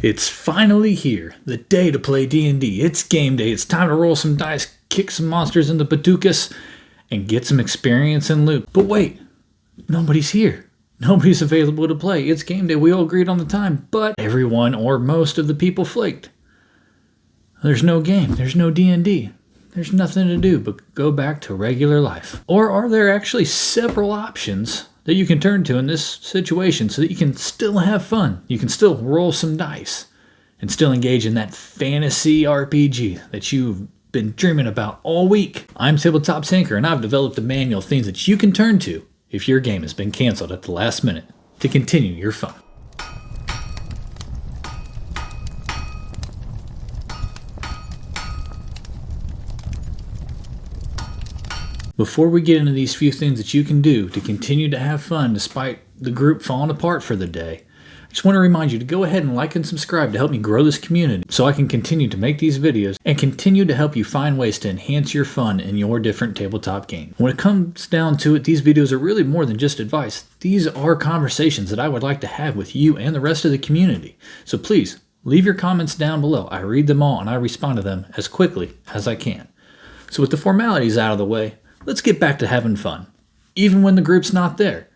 It's finally here, the day to play D&D. It's game day. It's time to roll some dice, kick some monsters in the Paducas, and get some experience and loot. But wait, nobody's here. Nobody's available to play. It's game day. We all agreed on the time, but everyone or most of the people flaked. There's no game. There's no D&D. There's nothing to do but go back to regular life. Or are there actually several options that you can turn to in this situation so that you can still have fun? You can still roll some dice and still engage in that fantasy RPG that you've been dreaming about all week. I'm Tabletop Tinker, and I've developed a manual of things that you can turn to if your game has been canceled at the last minute to continue your fun. Before we get into these few things that you can do to continue to have fun despite the group falling apart for the day, I just want to remind you to go ahead and like and subscribe to help me grow this community so I can continue to make these videos and continue to help you find ways to enhance your fun in your different tabletop games. When it comes down to it, these videos are really more than just advice. These are conversations that I would like to have with you and the rest of the community. So please, leave your comments down below. I read them all and I respond to them as quickly as I can. So with the formalities out of the way, let's get back to having fun, even when the group's not there.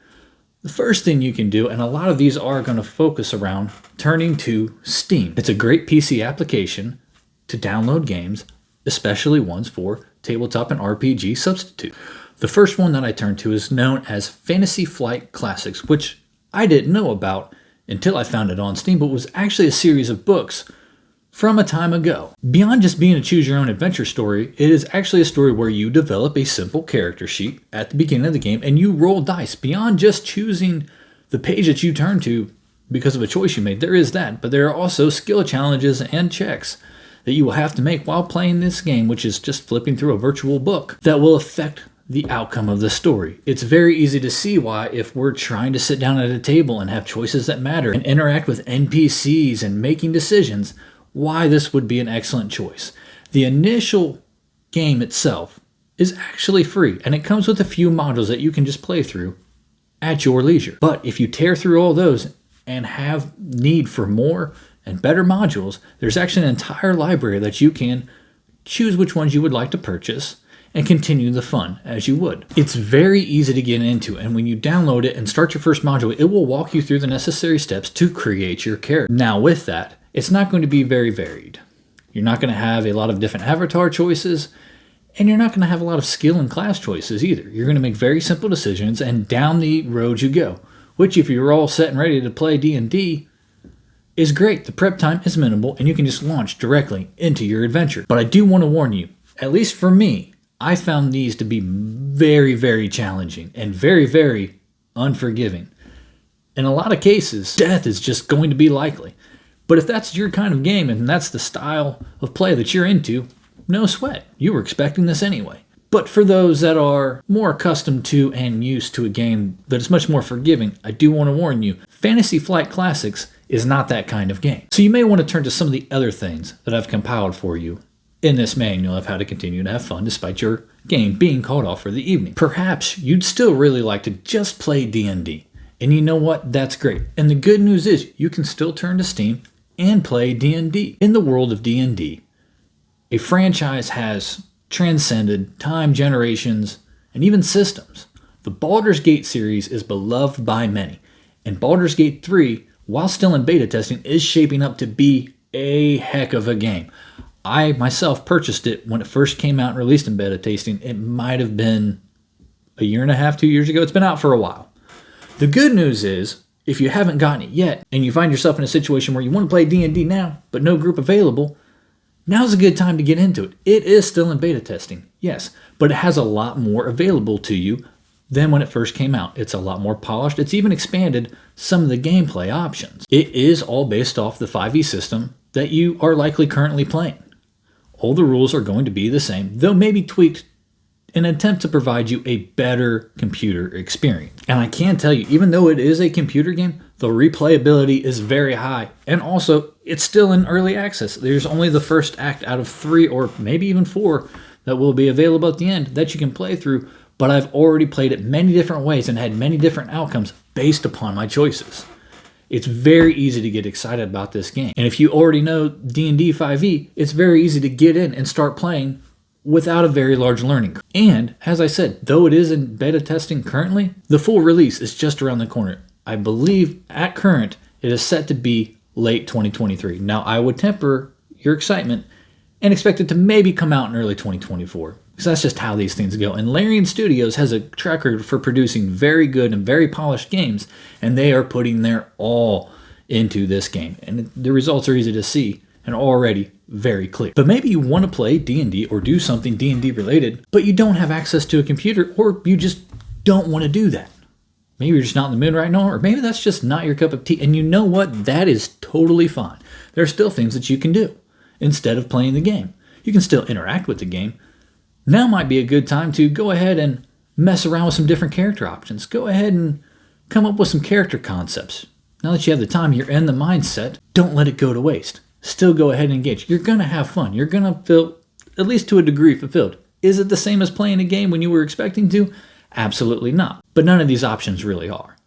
The first thing you can do, and a lot of these are going to focus around turning to Steam. It's a great PC application to download games, especially ones for tabletop and RPG substitute. The first one that I turned to is known as Fantasy Flight Classics, which I didn't know about until I found it on Steam, but was actually a series of books from a time ago. Beyond just being a choose-your-own-adventure story, it is actually a story where you develop a simple character sheet at the beginning of the game and you roll dice. Beyond just choosing the page that you turn to because of a choice you made, there is that, but there are also skill challenges and checks that you will have to make while playing this game, which is just flipping through a virtual book, that will affect the outcome of the story. It's very easy to see why, if we're trying to sit down at a table and have choices that matter and interact with NPCs and making decisions, why this would be an excellent choice. The initial game itself is actually free, and it comes with a few modules that you can just play through at your leisure. But if you tear through all those and have need for more and better modules, there's actually an entire library that you can choose which ones you would like to purchase and continue the fun as you would. It's very easy to get into, and when you download it and start your first module, it will walk you through the necessary steps to create your character. Now with that, it's not going to be very varied. You're not going to have a lot of different avatar choices, and you're not going to have a lot of skill and class choices either. You're going to make very simple decisions, and down the road you go, which if you're all set and ready to play D&D, is great. The prep time is minimal, and you can just launch directly into your adventure. But I do want to warn you, at least for me, I found these to be very, very challenging and very, very unforgiving. In a lot of cases, death is just going to be likely. But if that's your kind of game and that's the style of play that you're into, no sweat. You were expecting this anyway. But for those that are more accustomed to and used to a game that is much more forgiving, I do want to warn you, Fantasy Flight Classics is not that kind of game. So you may want to turn to some of the other things that I've compiled for you in this manual of how to continue to have fun despite your game being called off for the evening. Perhaps you'd still really like to just play D&D. And you know what? That's great. And the good news is you can still turn to Steam and play D&D. In the world of D&D, a franchise has transcended time, generations, and even systems. The Baldur's Gate series is beloved by many, and Baldur's Gate 3, while still in beta testing, is shaping up to be a heck of a game. I myself purchased it when it first came out and released in beta testing. It might have been a year and a half, 2 years ago. It's been out for a while. The good news is, if you haven't gotten it yet, and you find yourself in a situation where you want to play D&D now, but no group available, now's a good time to get into it. It is still in beta testing, yes, but it has a lot more available to you than when it first came out. It's a lot more polished. It's even expanded some of the gameplay options. It is all based off the 5e system that you are likely currently playing. All the rules are going to be the same, though maybe tweaked in an attempt to provide you a better computer experience. And I can tell you, even though it is a computer game, the replayability is very high. And also, it's still in early access. There's only the first act out of 3 or maybe even 4 that will be available at the end that you can play through. But I've already played it many different ways and had many different outcomes based upon my choices. It's very easy to get excited about this game. And if you already know D&D 5e, it's very easy to get in and start playing without a very large learning curve. And as I said, though it is in beta testing currently, the full release is just around the corner. I believe at current, it is set to be late 2023. Now, I would temper your excitement and expect it to maybe come out in early 2024. Because that's just how these things go. And Larian Studios has a track record for producing very good and very polished games, and they are putting their all into this game. And the results are easy to see and already very clear. But maybe you want to play D&D or do something D&D related, but you don't have access to a computer, or you just don't want to do that. Maybe you're just not in the mood right now, or maybe that's just not your cup of tea. And you know what? That is totally fine. There are still things that you can do instead of playing the game. You can still interact with the game. Now might be a good time to go ahead and mess around with some different character options. Go ahead and come up with some character concepts. Now that you have the time, you're in the mindset, don't let it go to waste. Still go ahead and engage. You're going to have fun. You're going to feel, at least to a degree, fulfilled. Is it the same as playing a game when you were expecting to? Absolutely not. But none of these options really are.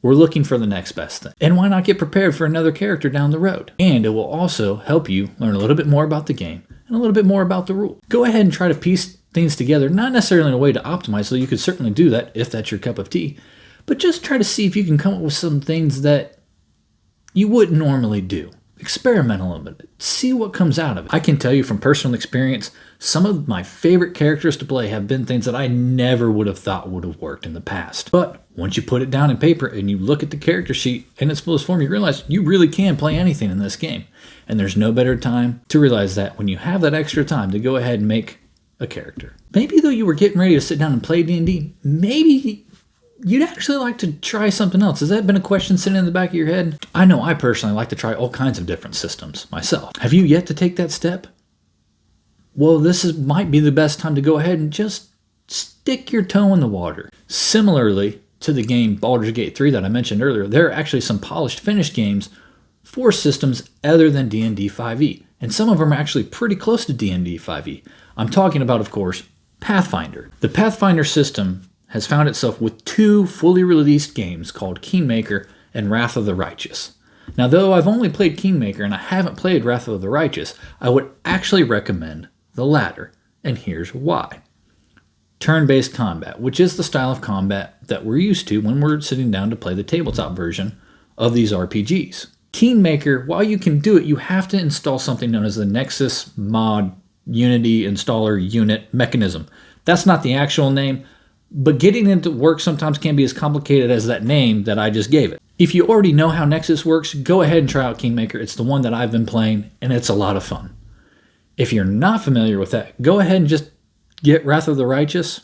We're looking for the next best thing. And why not get prepared for another character down the road? And it will also help you learn a little bit more about the game and a little bit more about the rules. Go ahead and try to piece things together, not necessarily in a way to optimize, so you could certainly do that if that's your cup of tea, but just try to see if you can come up with some things that you wouldn't normally do. Experiment a little bit. See what comes out of it. I can tell you from personal experience, some of my favorite characters to play have been things that I never would have thought would have worked in the past. But once you put it down in paper and you look at the character sheet in its fullest form, you realize you really can play anything in this game. And there's no better time to realize that when you have that extra time to go ahead and make a character. Maybe though you were getting ready to sit down and play D&D, maybe you'd actually like to try something else. Has that been a question sitting in the back of your head? I know I personally like to try all kinds of different systems myself. Have you yet to take that step? Well, might be the best time to go ahead and just stick your toe in the water. Similarly to the game Baldur's Gate 3 that I mentioned earlier, there are actually some polished finished games for systems other than D&D 5e. And some of them are actually pretty close to D&D 5e. I'm talking about, of course, Pathfinder. The Pathfinder system has found itself with two fully released games called Kingmaker and Wrath of the Righteous. Now, though I've only played Kingmaker and I haven't played Wrath of the Righteous, I would actually recommend the latter, and here's why. Turn-based combat, which is the style of combat that we're used to when we're sitting down to play the tabletop version of these RPGs. Kingmaker, while you can do it, you have to install something known as the Nexus Mod Unity Installer Unit Mechanism. That's not the actual name, but getting it to work sometimes can be as complicated as that name that I just gave it. If you already know how Nexus works, go ahead and try out Kingmaker. It's the one that I've been playing, and it's a lot of fun. If you're not familiar with that, go ahead and just get Wrath of the Righteous.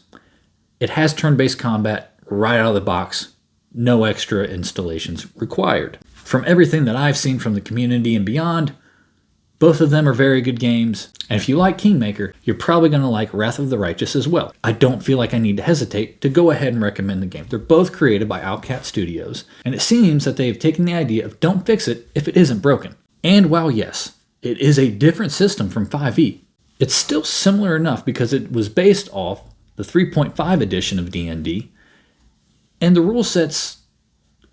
It has turn-based combat right out of the box. No extra installations required. From everything that I've seen from the community and beyond, both of them are very good games. And if you like Kingmaker, you're probably going to like Wrath of the Righteous as well. I don't feel like I need to hesitate to go ahead and recommend the game. They're both created by Owlcat Studios, and it seems that they've taken the idea of don't fix it if it isn't broken. And while yes, it is a different system from 5e, it's still similar enough because it was based off the 3.5 edition of D&D, and the rule sets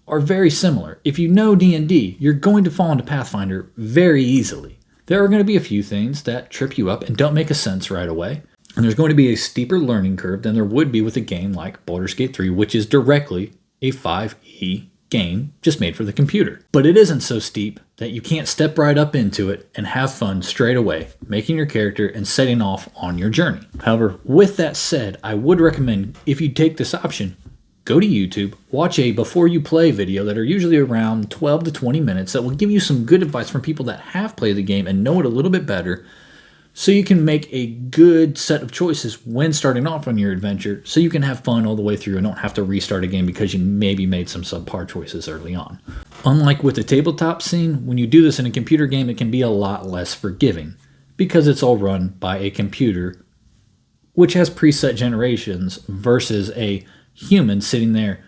are very similar. If you know D&D, you're going to fall into Pathfinder very easily. There are going to be a few things that trip you up and don't make a sense right away, and there's going to be a steeper learning curve than there would be with a game like Baldur's Gate 3, which is directly a 5e game just made for the computer. But it isn't so steep that you can't step right up into it and have fun straight away, making your character and setting off on your journey. However, with that said, I would recommend, if you take this option, go to YouTube, watch a before you play video that are usually around 12 to 20 minutes that will give you some good advice from people that have played the game and know it a little bit better, so you can make a good set of choices when starting off on your adventure, so you can have fun all the way through and don't have to restart a game because you maybe made some subpar choices early on. Unlike with the tabletop scene, when you do this in a computer game, it can be a lot less forgiving because it's all run by a computer which has preset generations versus a human sitting there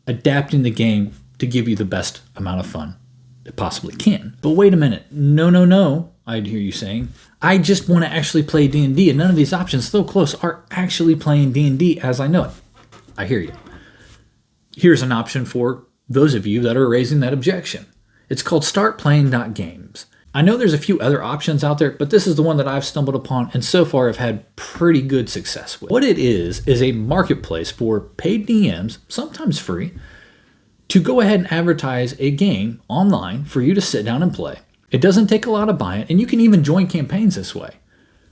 adapting the game to give you the best amount of fun it possibly can. But wait a minute, no, I'd hear you saying, I just want to actually play D&D, and none of these options, so close, are actually playing D&D as I know it. I hear you. Here's an option for those of you that are raising that objection. It's called startplaying.games. I know there's a few other options out there, but this is the one that I've stumbled upon and so far have had pretty good success with. What it is a marketplace for paid DMs, sometimes free, to go ahead and advertise a game online for you to sit down and play. It doesn't take a lot of buy-in, and you can even join campaigns this way.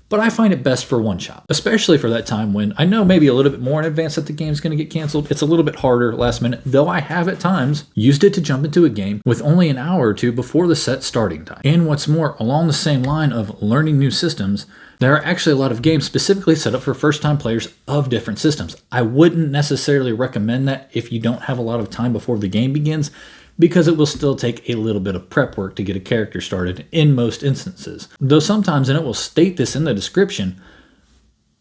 But I find it best for one shot, especially for that time when I know maybe a little bit more in advance that the game's going to get canceled. It's a little bit harder last minute, though I have at times used it to jump into a game with only an hour or two before the set starting time. And what's more, along the same line of learning new systems, there are actually a lot of games specifically set up for first-time players of different systems. I wouldn't necessarily recommend that if you don't have a lot of time before the game begins, because it will still take a little bit of prep work to get a character started in most instances. Though sometimes, and it will state this in the description,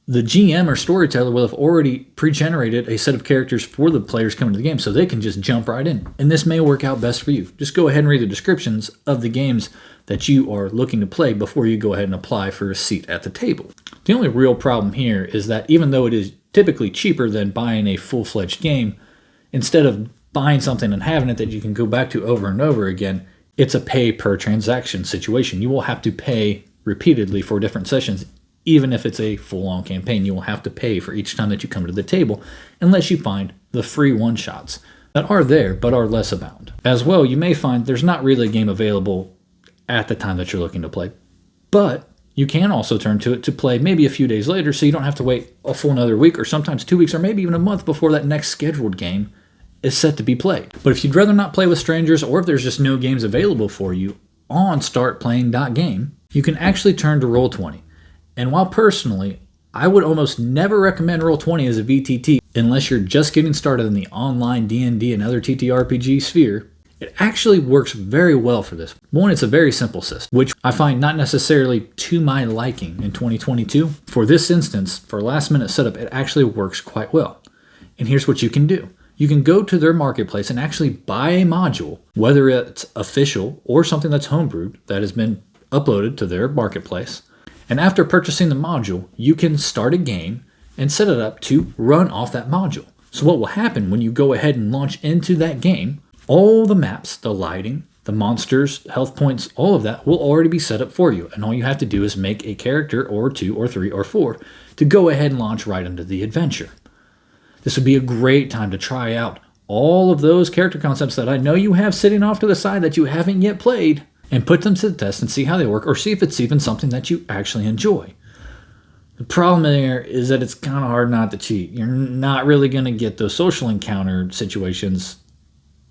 the GM or storyteller will have already pre-generated a set of characters for the players coming to the game, so they can just jump right in. And this may work out best for you. Just go ahead and read the descriptions of the games that you are looking to play before you go ahead and apply for a seat at the table. The only real problem here is that even though it is typically cheaper than buying a full-fledged game, instead of buying something and having it that you can go back to over and over again, it's a pay per transaction situation. You will have to pay repeatedly for different sessions. Even if it's a full-on campaign, you will have to pay for each time that you come to the table, unless you find the free one-shots that are there but are less abound. As well, you may find there's not really a game available at the time that you're looking to play, but you can also turn to it to play maybe a few days later, so you don't have to wait a full another week or sometimes 2 weeks or maybe even a month before that next scheduled game is set to be played. But if you'd rather not play with strangers, or if there's just no games available for you on startplaying.game, you can actually turn to Roll20. And while personally, I would almost never recommend Roll20 as a VTT unless you're just getting started in the online DnD and other TTRPG sphere, it actually works very well for this. One, it's a very simple system, which I find not necessarily to my liking in 2022. For this instance, for last minute setup, it actually works quite well. And here's what you can do. You can go to their marketplace and actually buy a module, whether it's official or something that's homebrewed that has been uploaded to their marketplace. And after purchasing the module, you can start a game and set it up to run off that module. So what will happen when you go ahead and launch into that game, all the maps, the lighting, the monsters, health points, all of that will already be set up for you. And all you have to do is make a character or 2 or 3 or 4 to go ahead and launch right into the adventure. This would be a great time to try out all of those character concepts that I know you have sitting off to the side that you haven't yet played, and put them to the test and see how they work, or see if it's even something that you actually enjoy. The problem there is that it's kind of hard not to cheat. You're not really going to get those social encounter situations,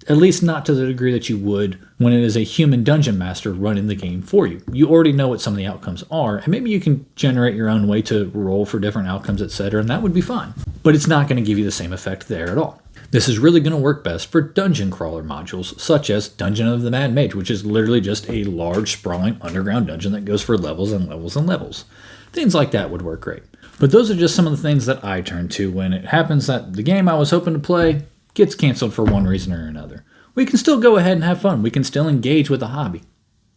at least not to the degree that you would when it is a human dungeon master running the game for you. You already know what some of the outcomes are, and maybe you can generate your own way to roll for different outcomes, etc., and that would be fun. But it's not going to give you the same effect there at all. This is really going to work best for dungeon crawler modules, such as Dungeon of the Mad Mage, which is literally just a large, sprawling underground dungeon that goes for levels and levels and levels. Things like that would work great. But those are just some of the things that I turn to when it happens that the game I was hoping to play gets canceled for one reason or another. We can still go ahead and have fun. We can still engage with the hobby.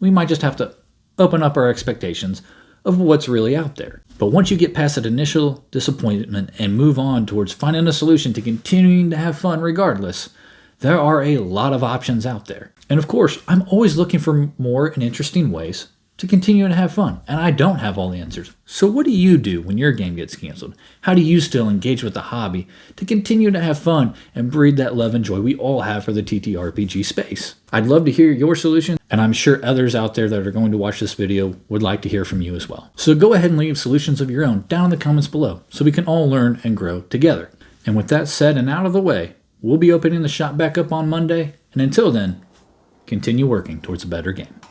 We might just have to open up our expectations of what's really out there. But once you get past that initial disappointment and move on towards finding a solution to continuing to have fun regardless, there are a lot of options out there. And of course, I'm always looking for more and interesting ways to continue to have fun, and I don't have all the answers. So what do you do when your game gets canceled? How do you still engage with the hobby to continue to have fun and breed that love and joy we all have for the TTRPG space? I'd love to hear your solution, and I'm sure others out there that are going to watch this video would like to hear from you as well. So go ahead and leave solutions of your own down in the comments below so we can all learn and grow together. And with that said and out of the way, we'll be opening the shop back up on Monday, and until then, continue working towards a better game.